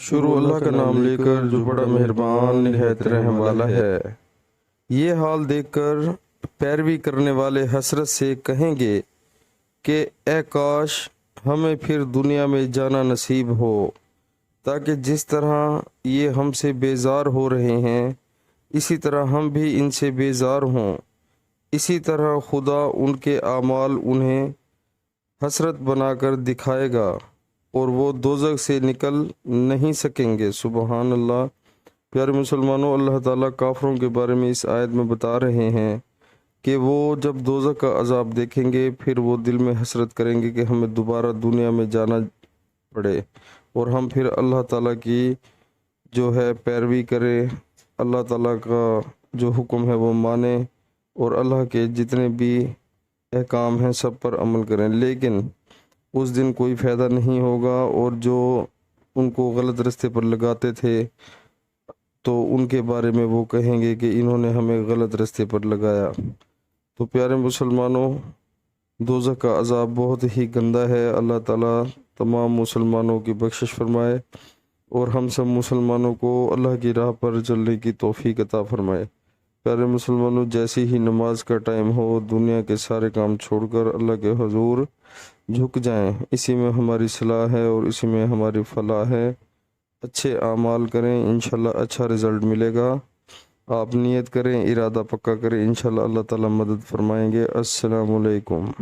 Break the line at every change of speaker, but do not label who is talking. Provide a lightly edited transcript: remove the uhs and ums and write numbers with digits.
शुरू अल्लाह का नाम लेकर जो बड़ा मेहरबान निहायत रहम वाला है। ये हाल देखकर पैरवी करने वाले हसरत से कहेंगे कि ए काश हमें फिर दुनिया में जाना नसीब हो, ताकि जिस तरह ये हमसे बेजार हो रहे हैं इसी तरह हम भी इनसे बेजार हों। इसी तरह खुदा उनके आमाल उन्हें हसरत बनाकर दिखाएगा और वो दोज़ख से निकल नहीं सकेंगे। सुबहान अल्लाह। प्यारे मुसलमानों, अल्लाह ताला काफरों के बारे में इस आयत में बता रहे हैं कि वो जब दोज़ख का अजाब देखेंगे फिर वो दिल में हसरत करेंगे कि हमें दोबारा दुनिया में जाना पड़े और हम फिर अल्लाह ताला की जो है पैरवी करें, अल्लाह ताला का जो हुक्म है वो माने और अल्लाह के जितने भी अहकाम हैं सब पर अमल करें। लेकिन उस दिन कोई फ़ायदा नहीं होगा और जो उनको गलत रास्ते पर लगाते थे तो उनके बारे में वो कहेंगे कि इन्होंने हमें गलत रास्ते पर लगाया। तो प्यारे मुसलमानों, दोज़ख का अज़ाब बहुत ही गंदा है। अल्लाह ताला तमाम मुसलमानों की बख्शिश फरमाए और हम सब मुसलमानों को अल्लाह की राह पर चलने की तौफीक अता फरमाए। प्यारे मुसलमानों, जैसे ही नमाज का टाइम हो दुनिया के सारे काम छोड़कर अल्लाह के हुजूर झुक जाएं। इसी में हमारी सलाह है और इसी में हमारी फलाह है। अच्छे आमाल करें, इंशाल्लाह अच्छा रिज़ल्ट मिलेगा। आप नियत करें, इरादा पक्का करें, इंशाल्लाह अल्लाह ताला मदद फरमाएंगे। अस्सलामु अलैकुम।